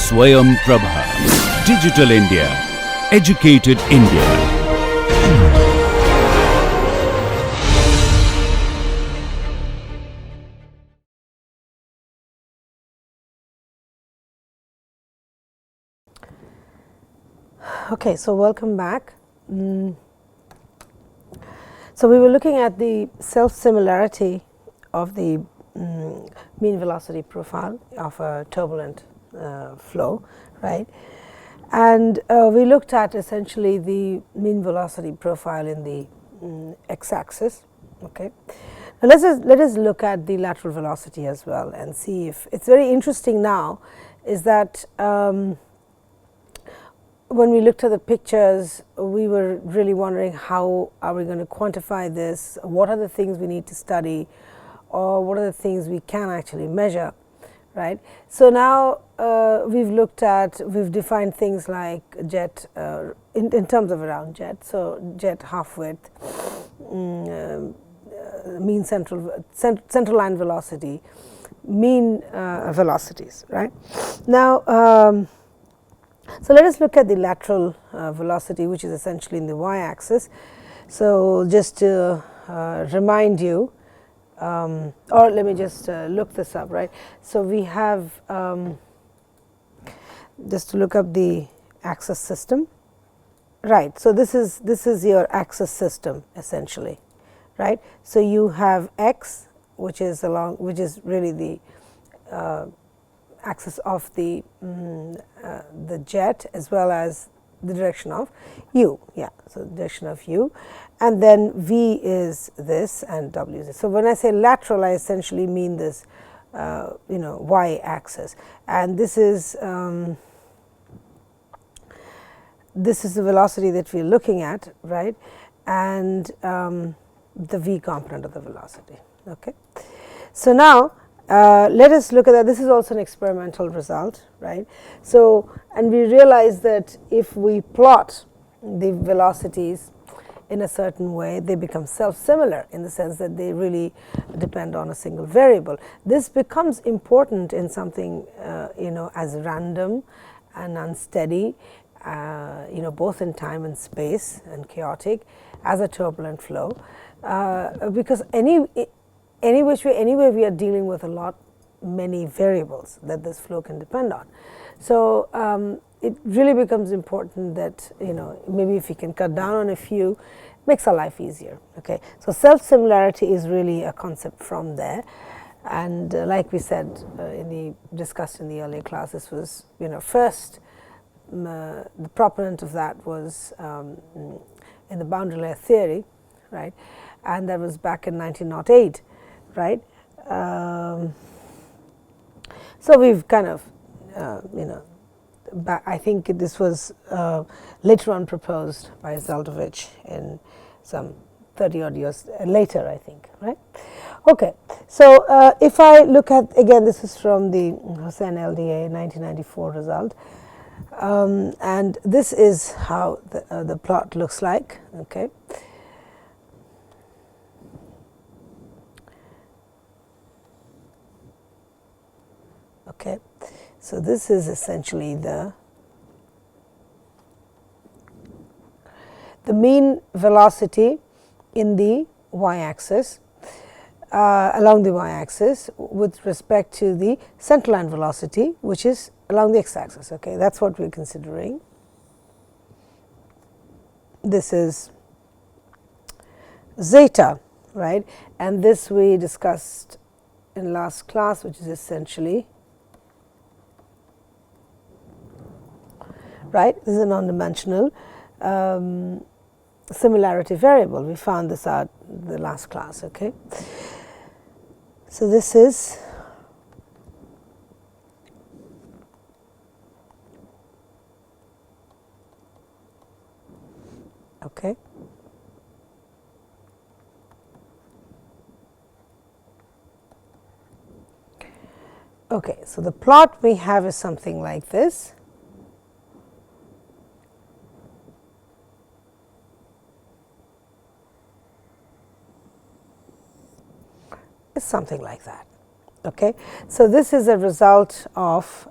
Swayam Prabha. Digital India. Educated India. Okay, so welcome back. So we were looking at the self-similarity of the mean velocity profile of a turbulent flow, right? And we looked at essentially the mean velocity profile in the x-axis. Okay, now let us look at the lateral velocity as well and see if it's very interesting. Now is that when we looked at the pictures, we were really wondering how are we going to quantify this, what are the things we need to study, or what are the things we can actually measure, right? So now we've defined things like jet in terms of a round jet, so jet half width, mean central line velocity, mean velocities, right? Now so let us look at the lateral velocity, which is essentially in the y-axis. So just to remind you, or let me just look this up, right? So we have just to look up the axis system, right? So this is your axis system essentially, right? So you have x, which is really the axis of the jet, as well as the direction of u. Yeah, so the direction of u, and then v is this and w is this. So when I say lateral, I essentially mean this y axis, and this is the velocity that we're looking at, right? And the v component of the velocity. Okay, so now let us look at that. This is also an experimental result, right? So, and we realize that if we plot the velocities in a certain way, they become self-similar in the sense that they really depend on a single variable. This becomes important in something as random and unsteady, both in time and space, and chaotic as a turbulent flow, because any which way, anyway, we are dealing with many variables that this flow can depend on. So it really becomes important that maybe if we can cut down on a few, makes our life easier. Okay, so self-similarity is really a concept from there, and like we said discussed in the earlier class, this was first the proponent of that was in the boundary layer theory, right, and that was back in 1908. Right, so we've kind of, I think this was later on proposed by Zeldovich in some 30 odd years later, I think, right? Okay, so if I look at, again, this is from the Hossein LDA 1994 result, and this is how the plot looks like, okay. Okay, so this is essentially the mean velocity in the y-axis, along the y-axis with respect to the central line velocity, which is along the x-axis. Okay, that's what we're considering. This is zeta, right? And this we discussed in last class, which is essentially right. This is a non-dimensional similarity variable. We found this out in the last class. Okay, so this is okay. Okay, so the plot we have is something like this. It's something like that. Okay, so this is a result of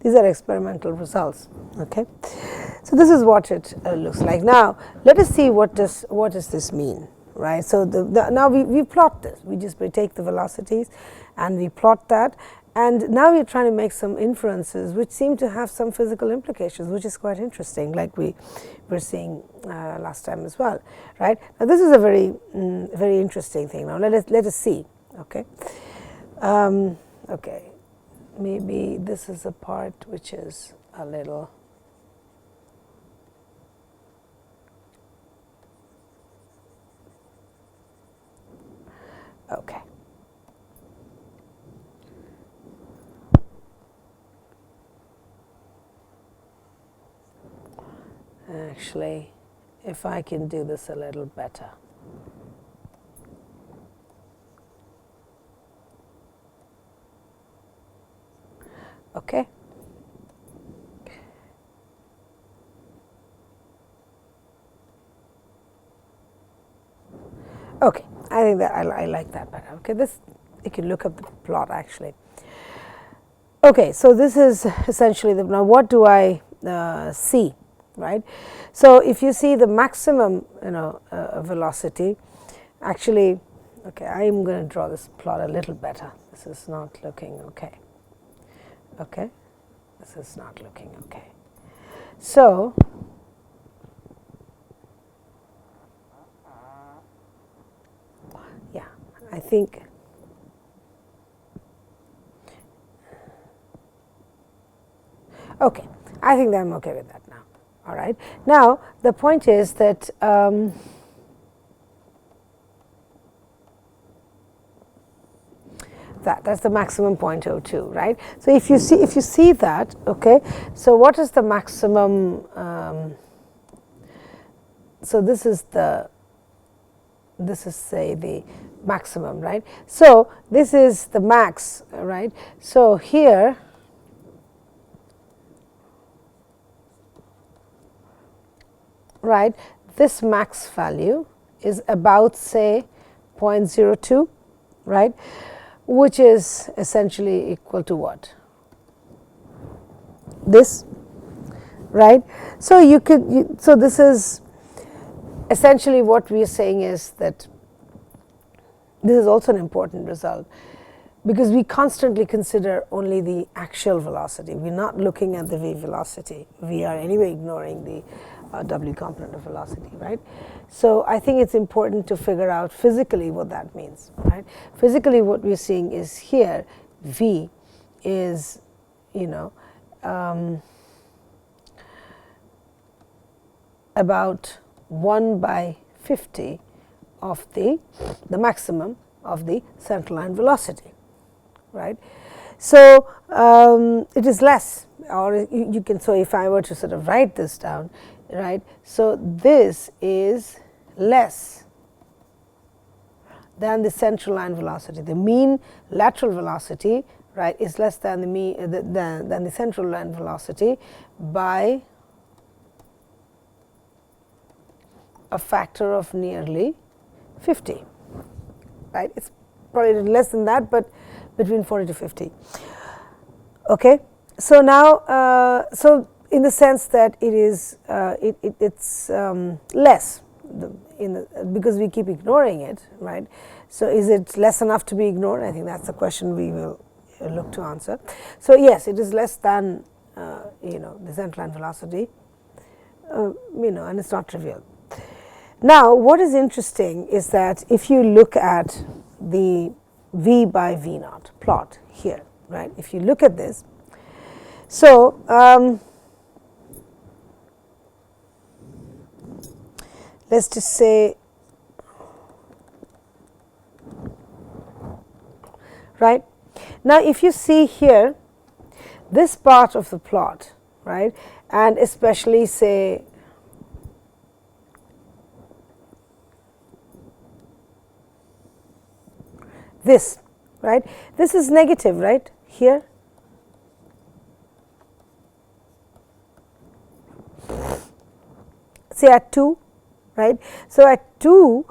These are experimental results. Okay, so this is what it looks like. Now let us see what does this mean, right? So now we plot this. We just take the velocities and we plot that, and now we're trying to make some inferences which seem to have some physical implications, which is quite interesting, like we were seeing last time as well, right? Now this is a very interesting thing. Now let us see. Okay, okay, maybe this is a part which is a little. Okay. Actually, if I can do this a little better. Okay. Okay, I think that I like that better. Okay, this you can look up the plot actually. Okay, so this is essentially the, now what do I see, right? So if you see the maximum, velocity, actually, okay, I am going to draw this plot a little better. This is not looking okay. Okay, this is not looking okay. So yeah, I think okay, I think that I'm okay with that now. All right. Now the point is that that's the maximum 0.02, right? So if you see that, okay, so what is the maximum? So this is say the maximum, right? So this is the max, right? So here, right, this max value is about say 0.02, right, which is essentially equal to what? This, right? So you could, so this is essentially what we are saying is that this is also an important result, because we constantly consider only the actual velocity. We're not looking at the v velocity. We are anyway ignoring the w component of velocity, right? So I think it's important to figure out physically what that means, right? Physically what we're seeing is here v is, about 1/50 of the maximum of the central line velocity, right? So it is less, or you can, so if I were to sort of write this down, right, so this is less than the central line velocity. The mean lateral velocity, right, is less than the mean than the central line velocity by a factor of nearly 50, right? It's probably less than that, but between 40 to 50. Okay, so now, so in the sense that it is, it's less, because we keep ignoring it, right? So is it less enough to be ignored? I think that's the question we will look to answer. So yes, it is less than, the central line velocity, and it's not trivial. Now, what is interesting is that if you look at the v by v naught plot here, right, if you look at this, so let's just say, right, now if you see here this part of the plot, right, and especially say this, right, this is negative, right, here, say at 2, right. So at 2,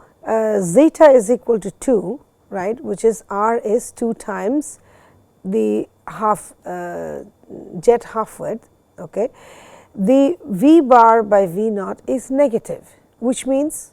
zeta is equal to 2, right, which is r is 2 times the half jet half width, okay, the V bar by V naught is negative, which means,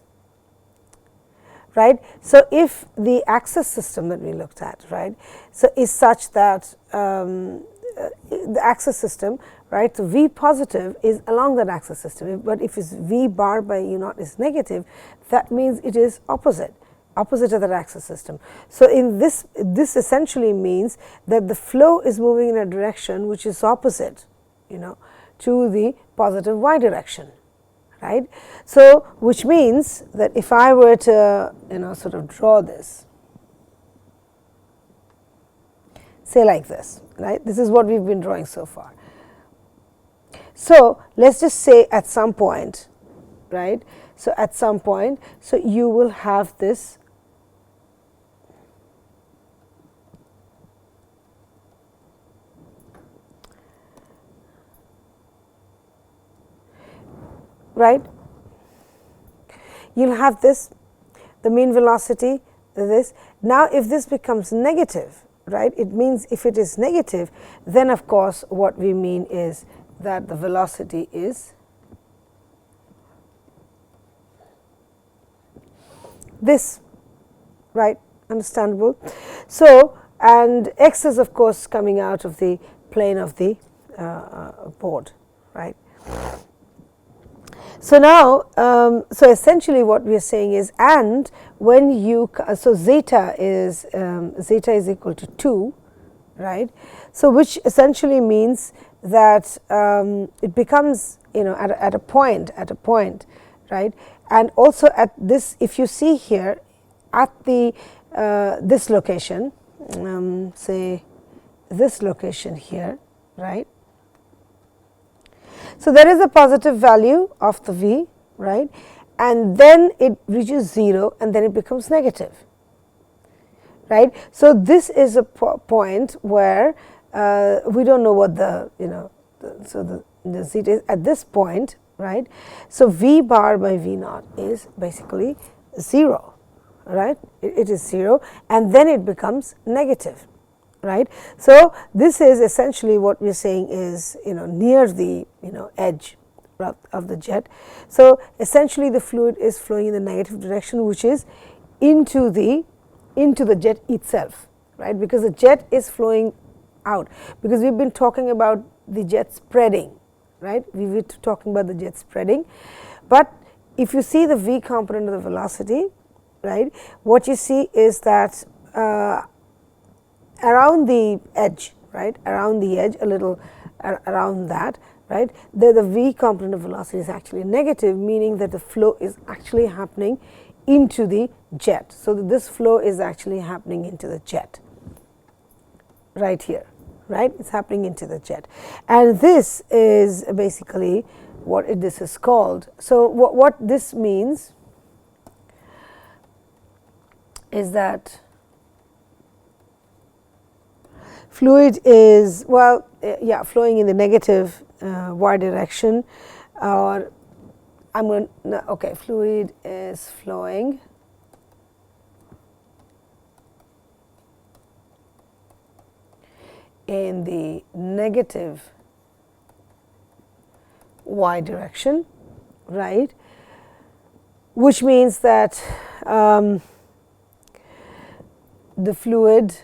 right. So, if the axis system that we looked at, right, so is such that the axis system, right, so V positive is along that axis system, but if it's V bar by U naught is negative, that means it is opposite of that axis system. So, in this essentially means that the flow is moving in a direction which is opposite, to the positive y direction, right. So, which means that if I were to sort of draw this, say like this, right, this is what we have been drawing so far. So, let us just say at some point, right, so at some point, so you will have this right, you will have this, the mean velocity, this. Now, if this becomes negative, right, it means if it is negative, then of course, what we mean is that the velocity is this, right, understandable. So, and x is of course coming out of the plane of the board, right. So, now, so essentially what we are saying is, and when you, so zeta is equal to 2, right. So, which essentially means that it becomes, at a point, right, and also at this, if you see here at the this location, say this location here, right. So, there is a positive value of the V, right, and then it reaches 0 and then it becomes negative, right. So, this is a point where we do not know what the, so the zeta is at this point, right. So, V bar by V naught is basically 0, right, it is 0 and then it becomes negative, right. So, this is essentially what we are saying is near the edge of the jet. So, essentially the fluid is flowing in the negative direction, which is into the jet itself, right, because the jet is flowing out, because we have been talking about the jet spreading, right, we were talking about the jet spreading. But if you see the V component of the velocity, right, what you see is that around the edge, right, around the edge, a little around that, right, the V component of velocity is actually negative, meaning that the flow is actually happening into the jet. So, this flow is actually happening into the jet right here, right, it is happening into the jet, and this is basically what this is called. So, what this means is that fluid is, well, yeah, flowing in the negative y direction, or I am going to, okay, fluid is flowing in the negative y direction, right, which means that the fluid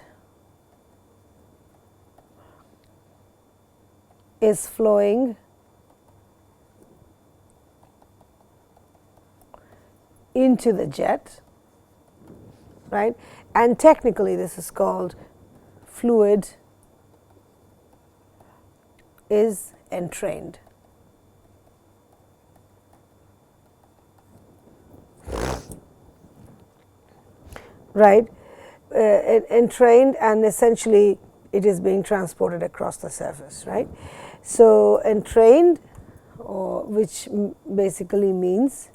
is flowing into the jet, right, and technically this is called fluid is entrained. Right, entrained, and essentially it is being transported across the surface, right. So, entrained, or which basically means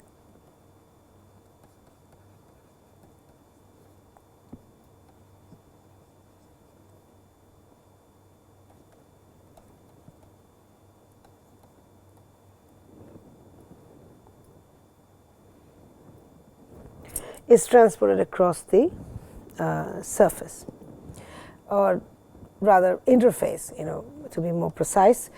is transported across the surface, or rather interface, to be more precise.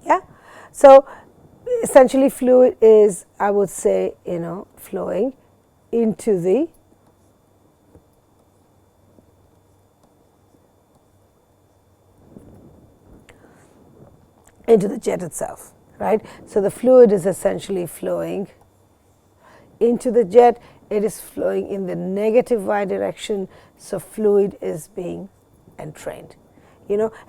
Yeah, so essentially fluid is, I would say, flowing into the jet itself, right? So the fluid is essentially flowing into the jet. It is flowing in the negative y direction, so fluid is being entrained.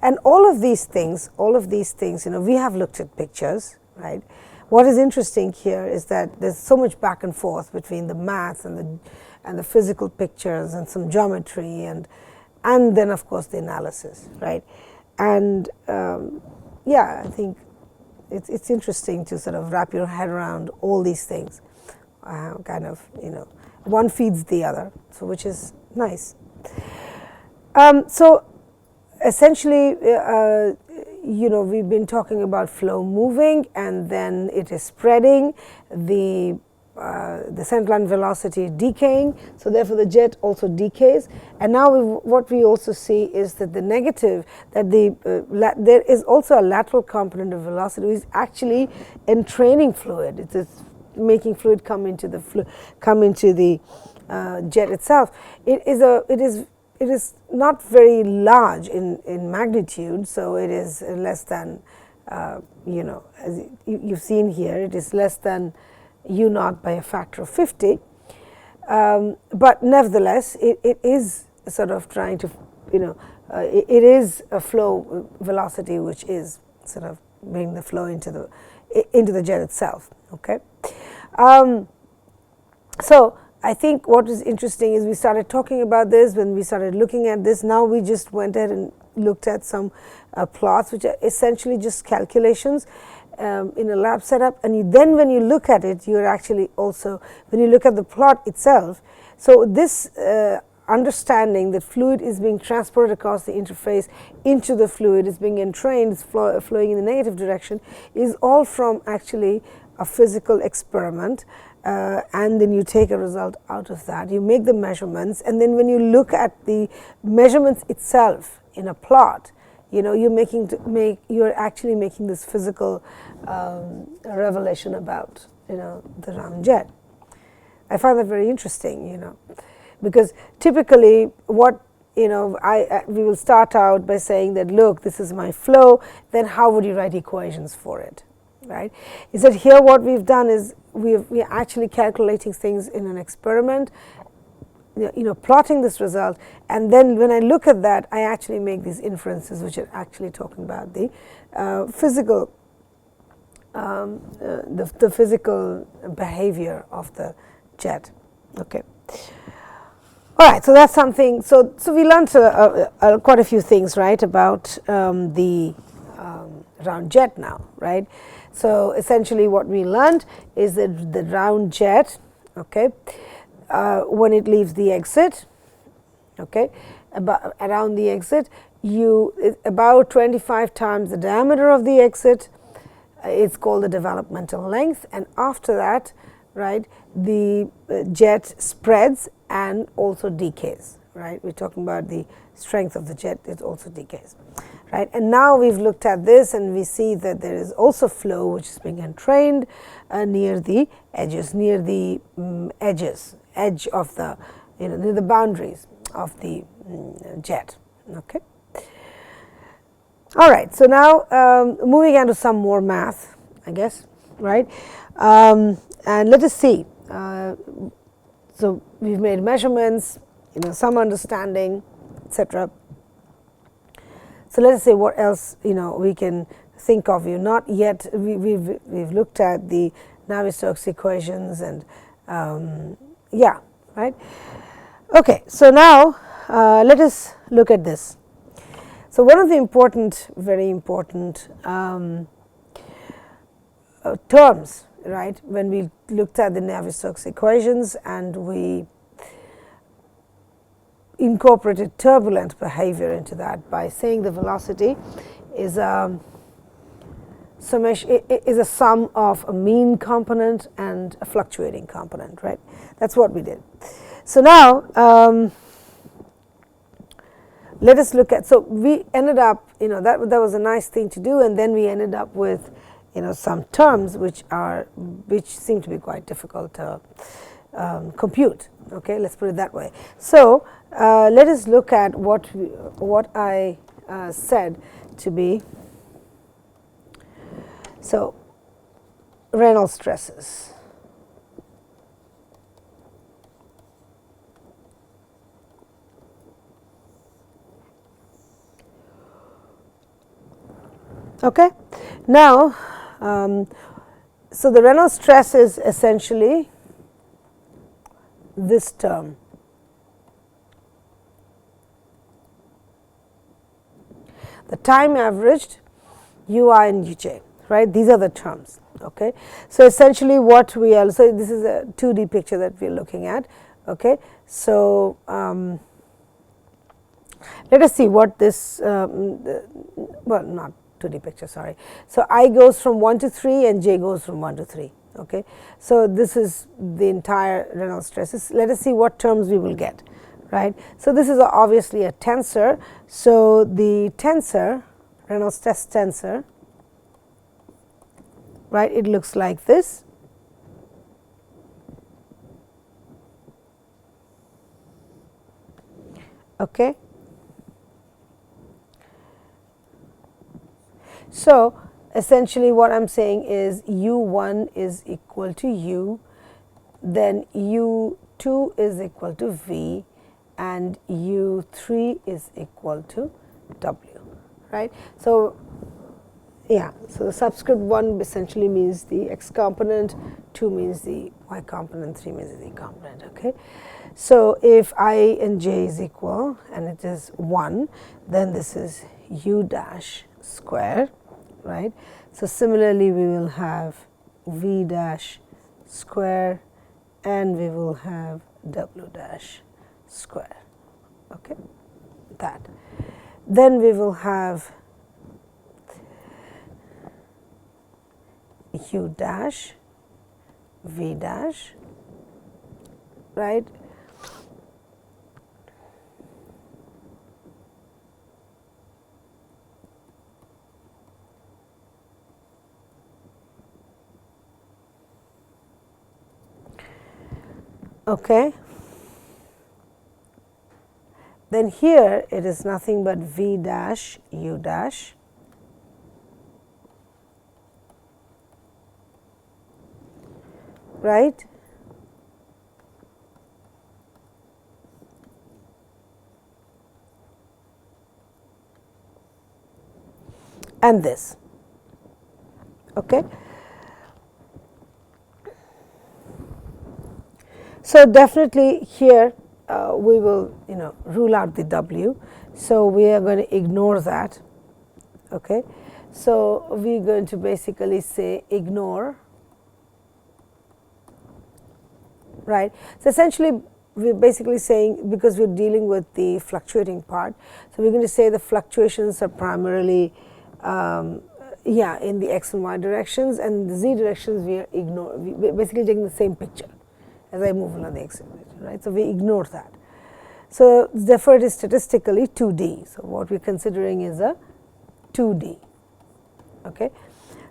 And all of these things, we have looked at pictures, right? What is interesting here is that there's so much back and forth between the math and the physical pictures and some geometry and then of course the analysis, right? And yeah, I think it's interesting to sort of wrap your head around all these things. Kind of, one feeds the other, so which is nice. So essentially, we've been talking about flow moving, and then it is spreading, the centerline velocity decaying, so therefore the jet also decays. And now what we also see is that the negative, that there is also a lateral component of velocity which is actually entraining fluid. It is making fluid come into the jet itself. It is not very large in magnitude, so it is less than, as you've seen here, it is less than u naught by a factor of 50. But nevertheless, it is sort of trying to, it is a flow velocity which is sort of bringing the flow into the jet itself. Okay. So I think what is interesting is we started talking about this when we started looking at this. Now we just went ahead and looked at some plots which are essentially just calculations in a lab setup, and then when you look at it, you're actually also, when you look at the plot itself, so this understanding that fluid is being transported across the interface into the fluid, is being entrained, is flowing in the negative direction, is all from actually a physical experiment. And then you take a result out of that, you make the measurements, and then when you look at the measurements itself in a plot, you're actually making this physical revelation about the round jet. I find that very interesting, because typically what we will start out by saying that, look, this is my flow, then how would you write equations for it? Right? Is that here what we've done is we're actually calculating things in an experiment, plotting this result, and then when I look at that, I actually make these inferences which are actually talking about the physical the physical behavior of the jet. Okay. All right, so that's something. So we learned quite a few things, right, about the round jet now, right? So essentially what we learned is that the round jet, okay, when it leaves the exit, okay, around the exit, about 25 times the diameter of the exit, it's called the developmental length, and after that, right, the jet spreads and also decays, right? We're talking about the strength of the jet, it also decays. Right, and now we've looked at this and we see that there is also flow which is being entrained near the edges, edge of the, near the boundaries of the jet. Okay. All right, so now moving on to some more math, I guess, right? And let us see. So we've made measurements, some understanding, etc. So let us say what else we can think of. Not yet. We've looked at the Navier-Stokes equations and yeah, right. Okay. So now let us look at this. So one of the very important terms, right, when we looked at the Navier-Stokes equations and we incorporated turbulent behavior into that by saying the velocity is a sum of a mean component and component, a fluctuating component, right? That's what we did. So now let us look at, so we ended up, that was a nice thing to do, and then we ended up with, some terms which seem to be quite difficult to compute. Okay, let's put it that way. So let us look at what I said to be, so Reynolds stresses. Okay. Now, so the Reynolds stress is essentially this term. The time averaged ui and uj, right? These are the terms. Okay. So essentially what we are, so this is a 2D picture that we are looking at. Okay. So let us see what this, well, not 2D picture, sorry. So I goes from 1 to 3 and j goes from 1 to 3. Okay. So this is the entire Reynolds stresses. Let us see what terms we will get, right? So this is obviously a tensor. So the tensor, Reynolds stress tensor, right, it looks like this. Okay. So essentially what I am saying is u1 is equal to u, then u2 is equal to v, and u3 is equal to w, right. So yeah, so the subscript 1 essentially means the x component, 2 means the y component, 3 means the z component. Okay. So if I and j is equal and it is 1, then this is u dash square, right. So similarly we will have v dash square and we will have w dash square. Okay. That. Then we will have u dash, v dash, right. Okay. Then here it is nothing but v dash u dash, right. And this. Okay. So definitely here we will rule out the w. So we are going to ignore that. Okay. So we are going to basically say ignore, right. So essentially we are basically saying, because we are dealing with the fluctuating part, so we are going to say the fluctuations are primarily in the x and y directions, and the z directions we are we are basically taking the same picture as I move along the x direction, right. So we ignore that. So therefore it is statistically 2D. So what we are considering is a 2D. Okay.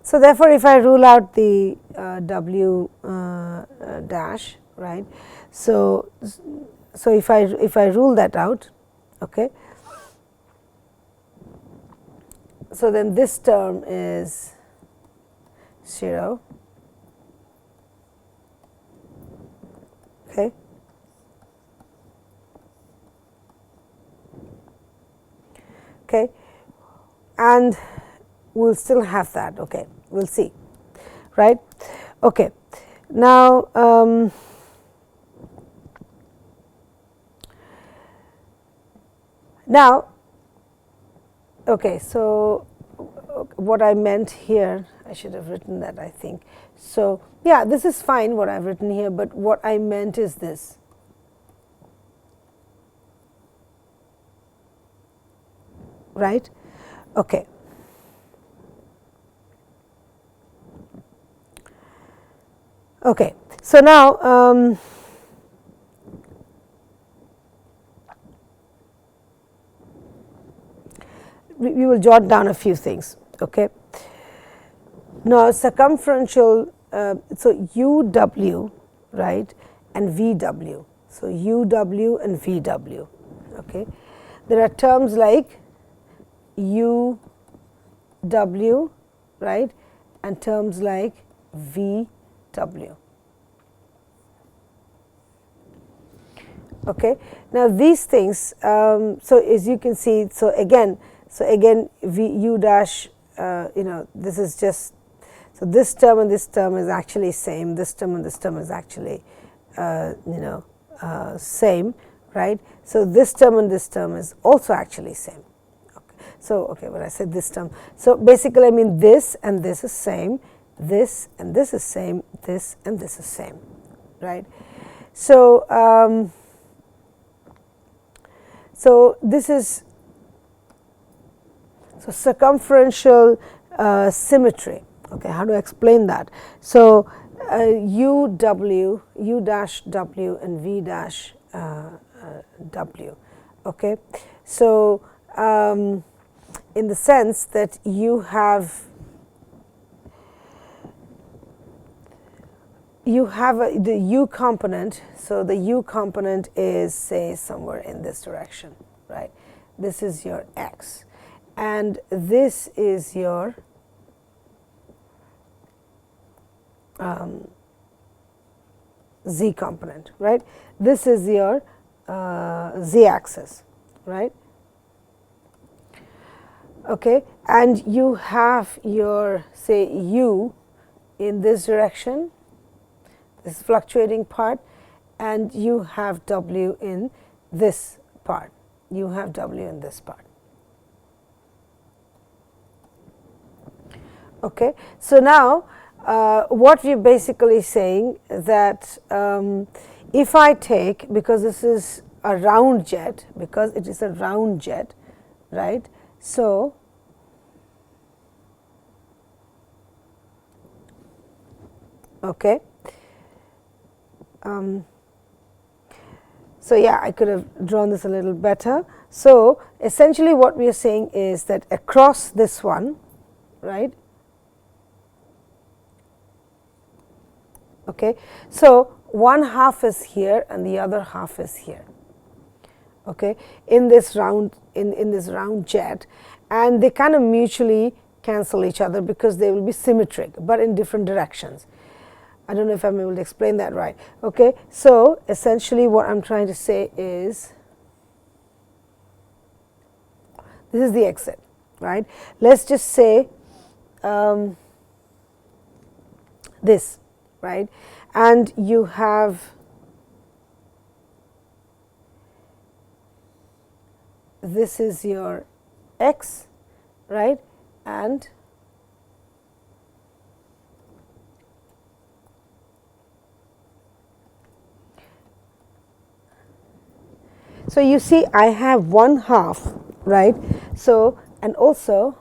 So therefore if I rule out the w dash, right. So if I rule that out, okay. So then this term is 0. Okay. Okay. And we'll still have that. Okay. We'll see. Right. Okay. Now, okay. So what I meant here, I should have written that, I think. So yeah, this is fine what I've written here, but what I meant is this. Right? Okay. Okay. So now we will jot down a few things. Okay. Now circumferential, so UW, right, and VW. So UW and VW. Okay. There are terms like UW, right, and terms like VW. Okay. Now these things, so as you can see, so again V U dash, this is just, so this term and this term is actually same, this term and this term is actually same, right. So this term and this term is also actually same. Okay. So okay, when I said this term, so basically I mean this and this is same, this and this is same, this and this is same, right. So so this is, so circumferential symmetry. Okay, how to explain that? So U W, U dash W and V dash W. Okay, so in the sense that you have the U component. So the U component is, say, somewhere in this direction, right? This is your X, and this is your Z component, right? This is your Z axis, right? Okay, and you have your, say, U in this direction, this fluctuating part, and you have W in this part. You have W in this part. Okay, so now what we're basically saying that if I take, because this is a round jet, because it is a round jet, right? So okay. So yeah, I could have drawn this a little better. So essentially what we are saying is that across this one, right? Okay, so one half is here and the other half is here. Okay, in this round, in this round jet, and they kind of mutually cancel each other because they will be symmetric, but in different directions. I don't know if I'm able to explain that right. Okay, so essentially what I'm trying to say is, this is the exit, right? Let's just say this, right? And you have this is your X, right? And so you see I have one half, right? So, and also,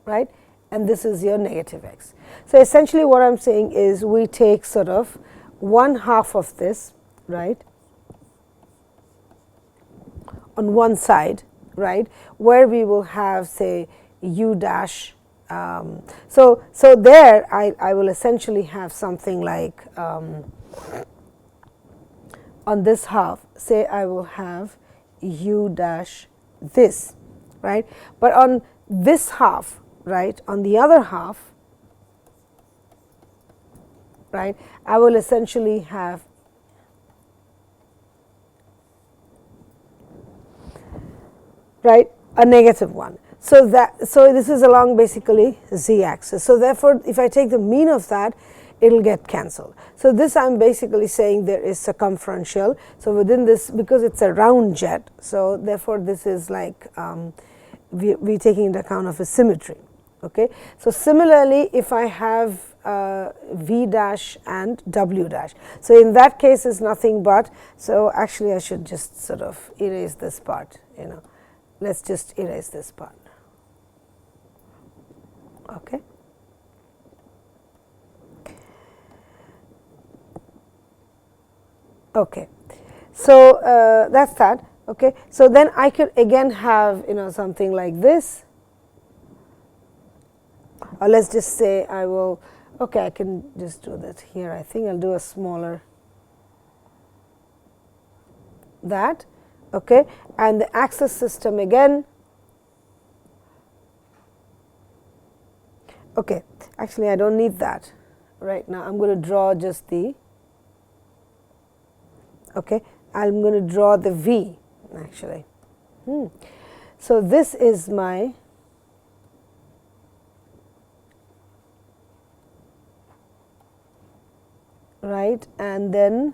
right, and this is your negative X. So essentially what I'm saying is we take sort of one half of this, right, on one side, right, where we will have, say, U dash. So there I will essentially have something like on this half, say I will have U dash this, right, but on this half, right, on the other half, right, I will essentially have right a negative one. So this is along basically Z axis. So therefore, if I take the mean of that, it will get cancelled. So this I'm basically saying there is circumferential. So within this, because it's a round jet, so therefore this is like we're taking into account of a symmetry. Okay. So similarly, if I have V dash and W dash, so in that case is nothing but, so actually I should just sort of erase this part, let's just erase this part. Okay. Okay. So, that is that. Okay. So, then I could again have something like this, or let us just say I will, okay, I can just do that here. I think I will do a smaller that, okay, and the axis system again. Okay, actually I do not need that right now. I am going to draw just the, okay, I am going to draw the V actually. So, this is my right, and then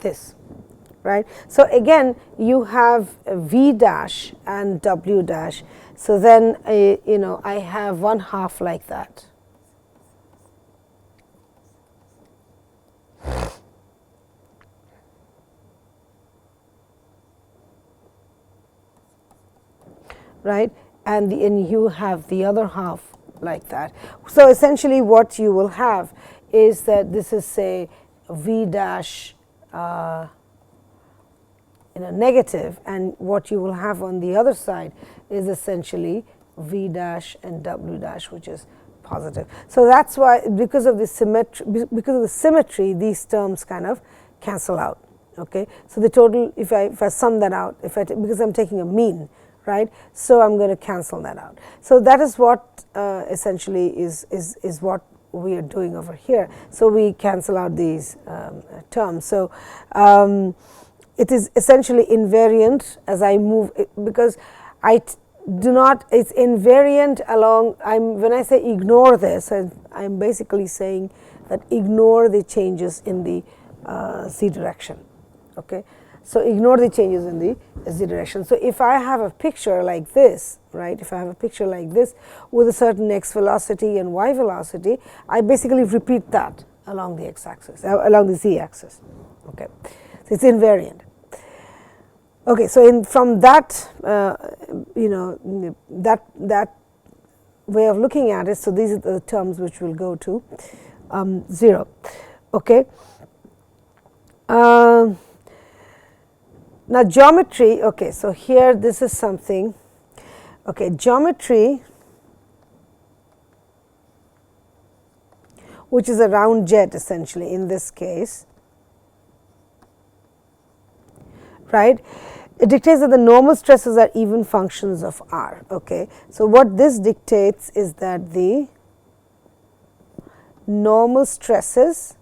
this, right. So, again you have V dash and W dash. So, then I have 1/2 like that. Right, and you have the other half like that. So, essentially what you will have is that this is say V dash negative, and what you will have on the other side is essentially V dash and W dash, which is positive. So, that is why because of the symmetry these terms kind of cancel out. Okay. So, the total, if I sum that out, because I am taking a mean, right. So, I am going to cancel that out. So, that is what essentially is what we are doing over here. So, we cancel out these terms. So, it is essentially invariant as I move because I do not, it is invariant along, when I say ignore this, I am basically saying that ignore the changes in the z direction. Okay. So, ignore the changes in the z direction. So, if I have a picture like this, right, if I have a picture like this with a certain x velocity and y velocity, I basically repeat that along the x axis, along the z axis. Okay. So, it is invariant. Okay. So, from that that way of looking at it, so these are the terms which will go to 0. Okay. Now, geometry, okay, so here this is something, okay, geometry, which is a round jet essentially in this case, right. It dictates that the normal stresses are even functions of R. Okay. So, what this dictates is that the normal stresses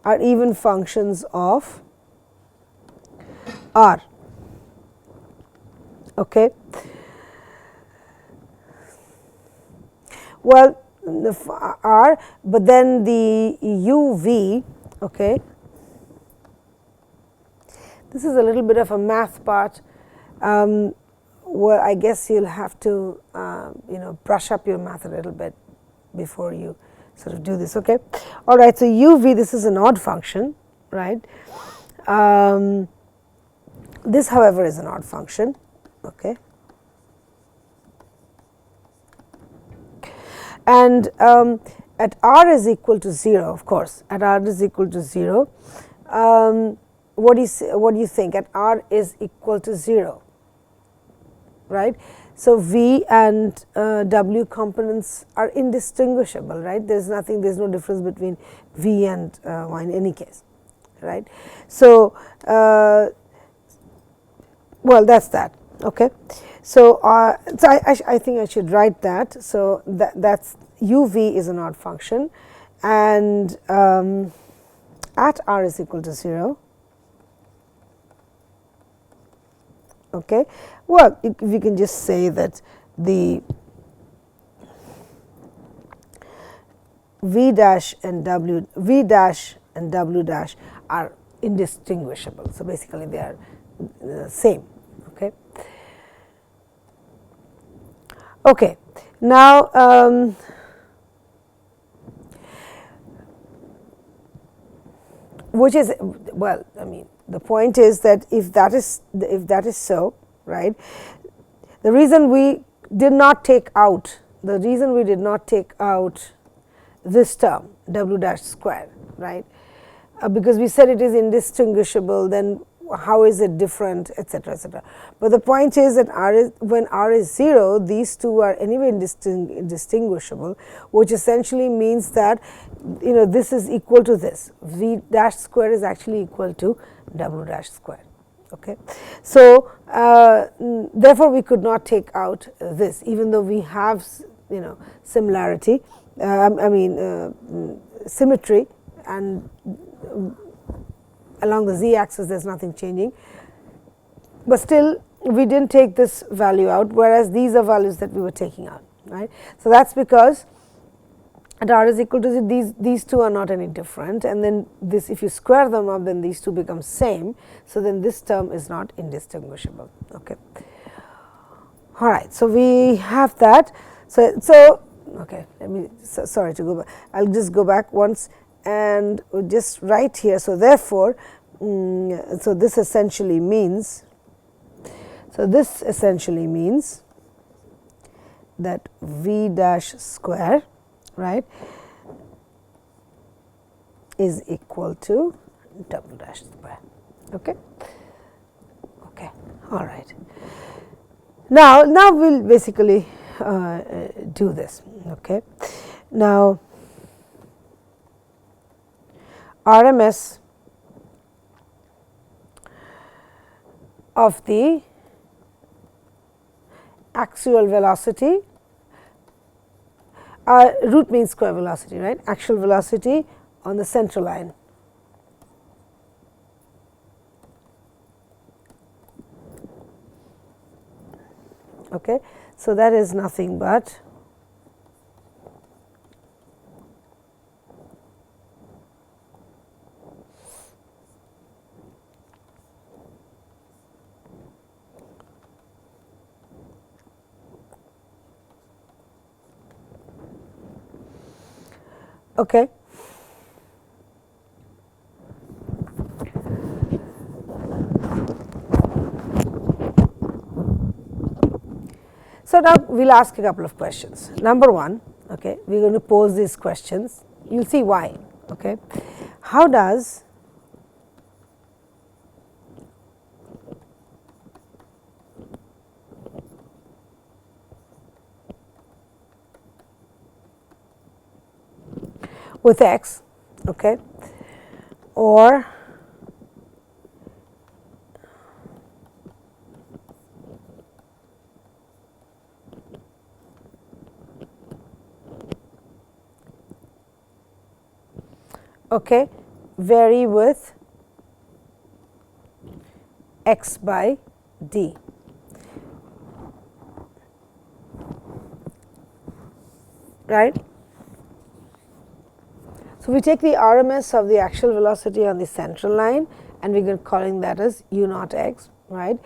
are even functions of R. Okay. Well, R, but then the UV, okay, this is a little bit of a math part where I guess you will have to brush up your math a little bit before you sort of do this. Okay. All right. So, UV, this is an odd function, right. This however is an odd function. Okay. And at R is equal to 0, of course, at R is equal to 0, what do you think? At R is equal to 0, right. So, V and W components are indistinguishable, right. There is nothing, there is no difference between V and Y in any case, right. So, well, that is that. Okay. So, I think I should write that. So, that's UV is an odd function, and at R is equal to 0. Okay. Well, we can just say that the V dash and W dash are indistinguishable. So, basically they are same. Okay. Okay. Now, which is, well, I mean, The point is that if that is so, right, the reason we did not take out this term w dash square, right, because we said it is indistinguishable, then how is it different, etc., etc. But the point is that when r is 0, these two are anyway indistinguishable, which essentially means that this is equal to this. V dash square is actually equal to w dash square. Okay. So, therefore, we could not take out this, even though we have similarity, symmetry, and along the z axis there is nothing changing, but still we did not take this value out, whereas these are values that we were taking out, right. So, that is because at r is equal to z, these two are not any different, and then this, if you square them up, then these two become same. So, then this term is not indistinguishable. Okay. All right. So, we have that. So okay, let me, sorry to go back, I will just go back once and just write here. So, therefore, so this essentially means that v dash square, right, is equal to w dash square. Okay. Okay. All right. Now we will basically do this. Okay. Now, RMS of the axial velocity, root mean square velocity, right, axial velocity on the central line. Okay. So, that is nothing but okay. So, now we will ask a couple of questions. Number one, okay, we are going to pose these questions, you will see why. Okay. How does with x, okay, or okay, vary with x by d. Right. So, we take the RMS of the axial velocity on the central line, and we are calling that as u naught x, right,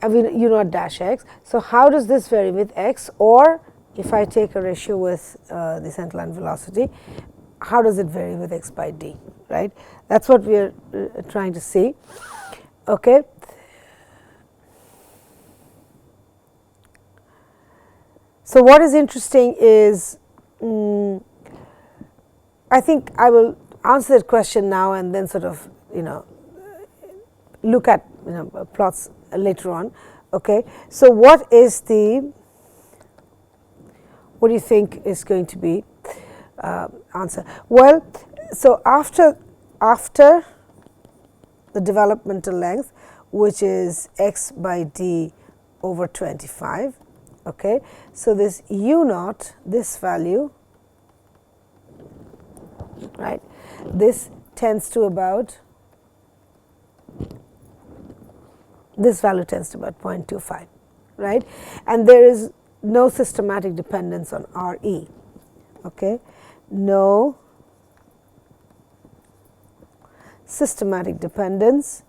u naught dash x. So, how does this vary with x, or if I take a ratio with the central line velocity, how does it vary with x by d, right? That is what we are trying to see. Okay. So, what is interesting is, I think I will answer that question now and then sort of look at plots later on. Okay. So, what do you think is going to be answer? Well, so after the developmental length, which is x by d over 25. Okay. So, this u naught, this value, right, this tends to about, this value tends to about 0.25, right, and there is no systematic dependence on RE. Okay. No systematic dependence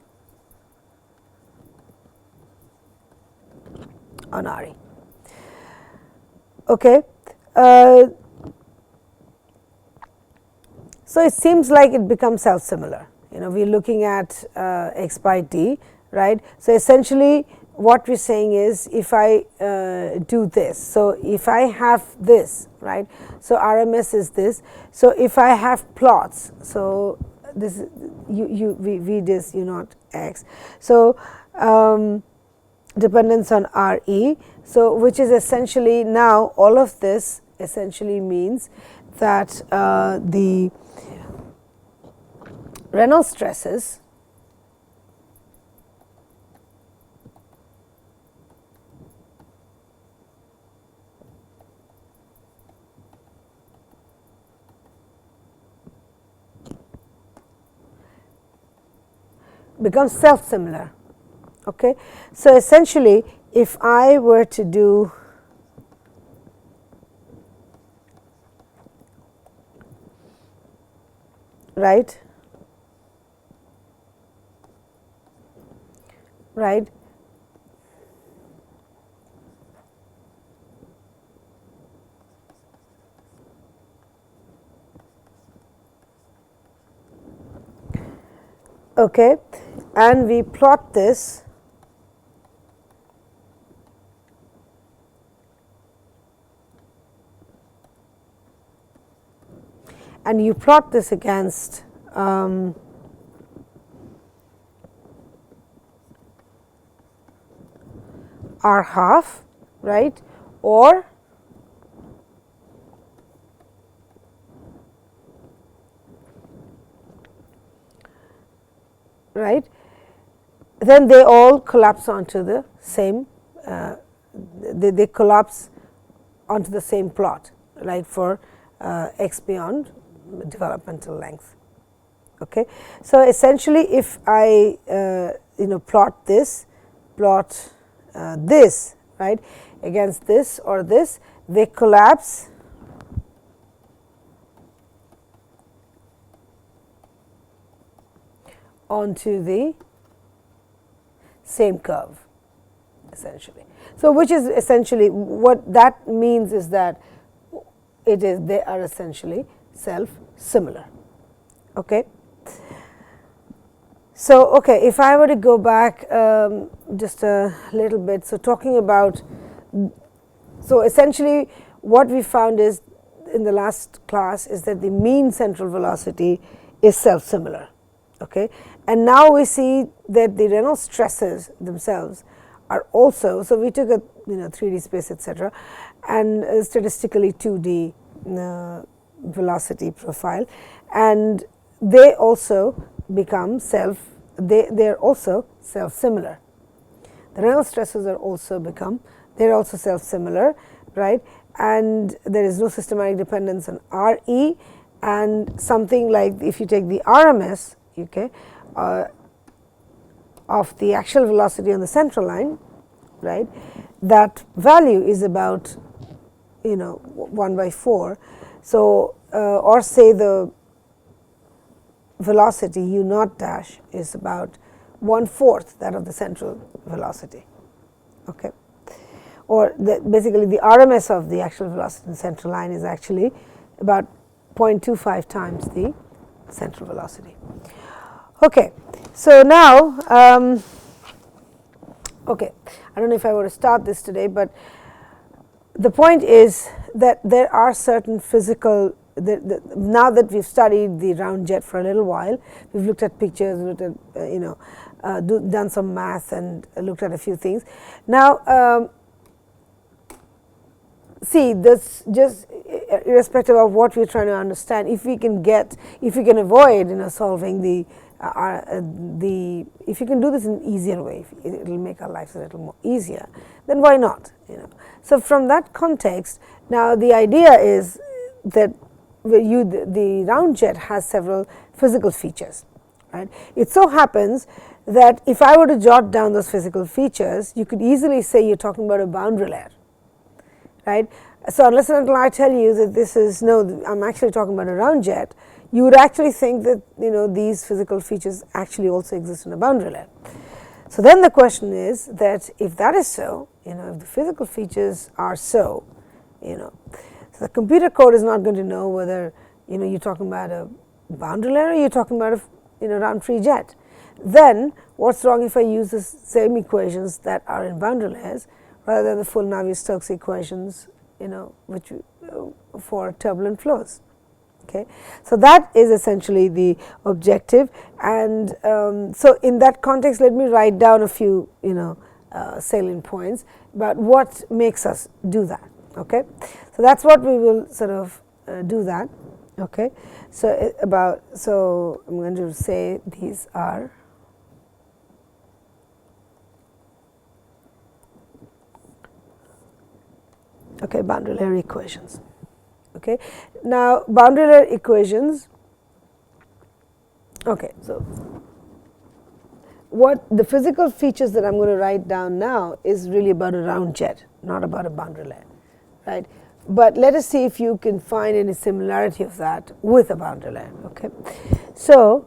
on RE. Okay. So, it seems like it becomes self similar, we are looking at x by t, right. So, essentially what we are saying is if I do this. So, if I have this, right. So, RMS is this. So, if I have plots, so this is v dis u naught x. So, dependence on RE. So, which is essentially now all of this essentially means that the Reynolds stresses becomes self-similar. Okay. So, essentially if I were to do right, okay, and we plot this and you plot this against R half, right, or right, then they all collapse onto the same, they collapse onto the same plot, like for x beyond developmental length. Okay. So, essentially if I plot this, this, right, against this or this, they collapse onto the same curve essentially. So, which is essentially what that means is that they are essentially self similar. Okay. So, okay, if I were to go back just a little bit, so talking about, so essentially what we found is in the last class is that the mean central velocity is self similar. Okay. And now we see that the Reynolds stresses themselves are also, so we took a 3D space etc., and statistically 2D velocity profile, and they also become they are also self similar. The Reynolds stresses are also they are also self similar, right, and there is no systematic dependence on RE, and something like if you take the RMS, okay, of the actual velocity on the central line, right, that value is about 1 by 4. So, or say the velocity u naught dash is about 1/4 that of the central velocity. Okay. Or basically the RMS of the actual velocity in the central line is actually about 0.25 times the central velocity. Okay. So, now okay, I do not know if I want to start this today, but the point is that there are certain physical, now that we have studied the round jet for a little while, we have looked at pictures, looked at done some math and looked at a few things. Now, see, this just irrespective of what we are trying to understand, if we can avoid solving if you can do this in an easier way, it will make our lives a little more easier, then why not, So, from that context, now the idea is that the round jet has several physical features, right. It so happens that if I were to jot down those physical features, you could easily say you are talking about a boundary layer, right. So, unless and until I tell you that this is I am actually talking about a round jet, you would actually think that these physical features actually also exist in a boundary layer. So, then the question is that if that is so, if the physical features are so, so the computer code is not going to know whether you are talking about a boundary layer or you are talking about round free jet. Then what's wrong if I use the same equations that are in boundary layers rather than the full Navier-Stokes equations, which for turbulent flows. Okay, so that is essentially the objective, and so in that context, let me write down a few salient points about what makes us do that. Okay, so that's what we will sort of do that. Okay, so I'm going to say these are boundary layer equations. Okay, now boundary layer equations. Okay, so what the physical features that I'm going to write down now is really about a round jet, not about a boundary layer, right? But let us see if you can find any similarity of that with a boundary layer. Okay, so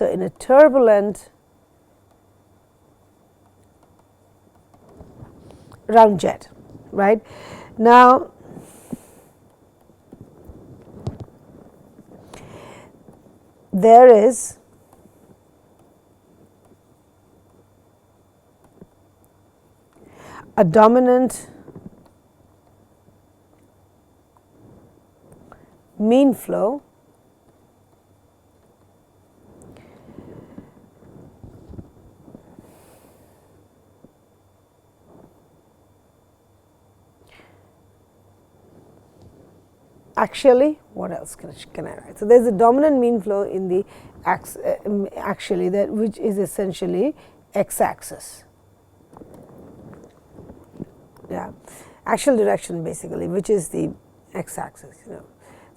in a turbulent round jet, right? Now, there is a dominant mean flow axially. What else can I write? So there's a dominant mean flow in the axially, that which is essentially x-axis. Yeah, axial direction basically, which is the x-axis. So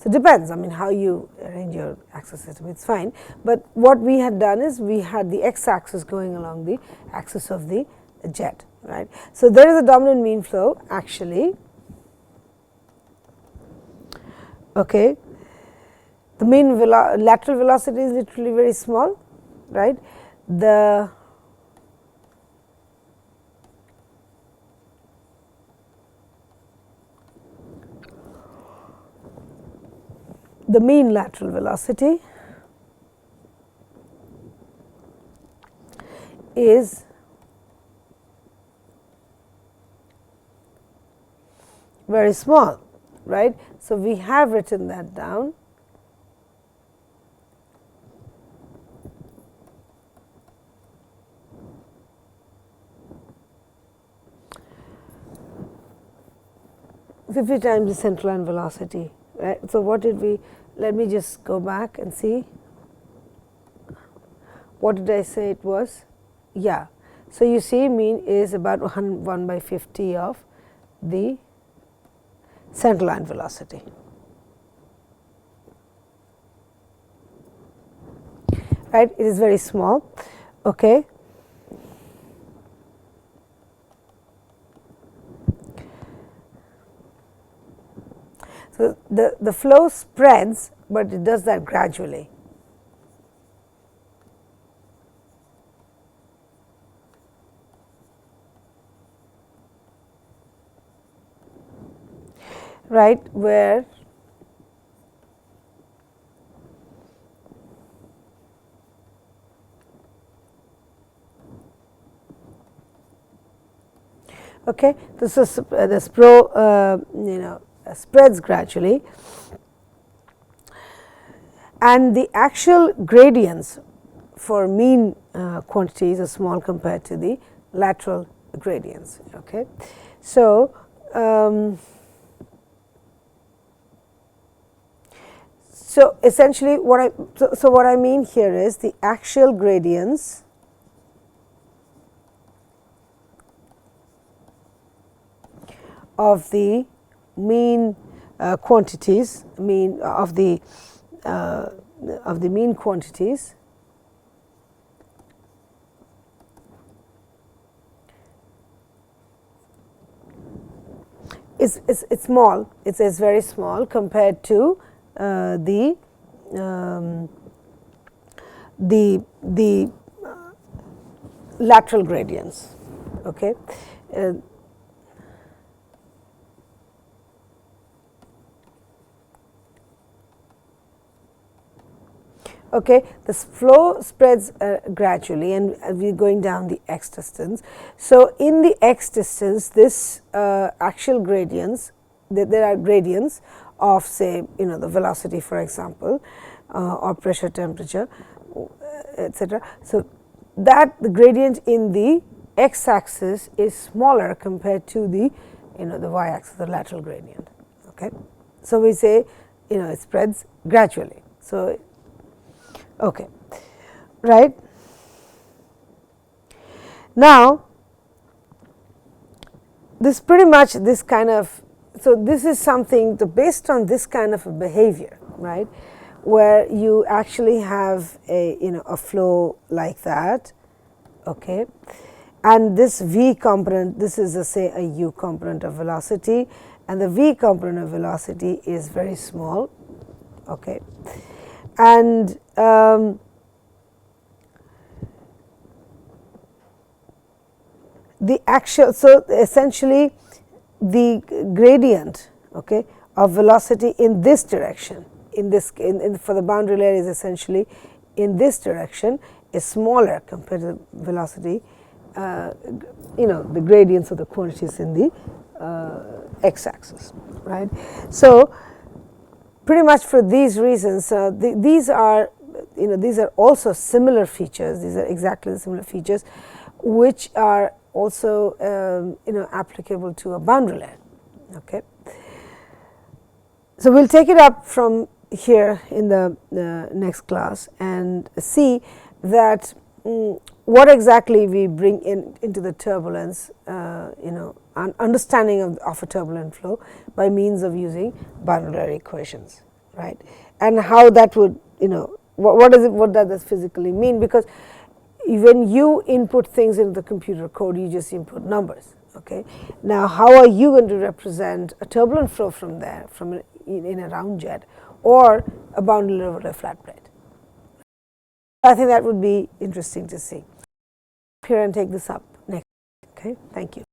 it depends. I mean, how you arrange your axis system, it's fine. But what we had done is we had the x-axis going along the axis of the jet, right? So there is a dominant mean flow actually. Okay, the mean lateral velocity is literally very small, right? The mean lateral velocity is very small, right? So we have written that down. (50 times the central line velocity), right? So what did we? Let me just go back and see. What did I say it was? Yeah. So you see, mean is about 1/50 of the central line velocity, right? It is very small. Okay. So the flow spreads, but it does that gradually. Right, where okay, this is the spreads gradually, and the actual gradients for mean quantities are small compared to the lateral gradients. Okay, so so essentially what I mean here is the axial gradients of the mean quantities, mean of the mean quantities is small. It's very small compared to the lateral gradients. Okay. Okay, this flow spreads gradually, and we are going down the x distance. So, in the x distance, this axial gradients, there are gradients of, say, the velocity, for example, or pressure, temperature, etc. So, that the gradient in the x axis is smaller compared to the the y axis, the lateral gradient. Okay. So, we say it spreads gradually. So, okay, right. Now, this pretty much this kind of, so this is something based on this kind of a behavior, right, where you actually have a a flow like that, okay, and this v component, this is say a u component of velocity, and the v component of velocity is very small, okay, and the actual, so essentially the gradient, okay, of velocity in this direction, for the boundary layer is essentially in this direction is smaller compared to the velocity, the gradients of the quantities in the x axis, right. So, pretty much for these reasons, these are also similar features, these are exactly the similar features which are also applicable to a boundary layer. Okay. So, we will take it up from here in the next class and see that what exactly we bring into the turbulence, understanding of a turbulent flow by means of using boundary layer equations, right, and how that would, what does this physically mean, because when you input things into the computer code, you just input numbers. Okay. Now, how are you going to represent a turbulent flow from there, in a round jet, or a boundary layer over a flat plate? I think that would be interesting to see. Here and take this up next. Okay. Thank you.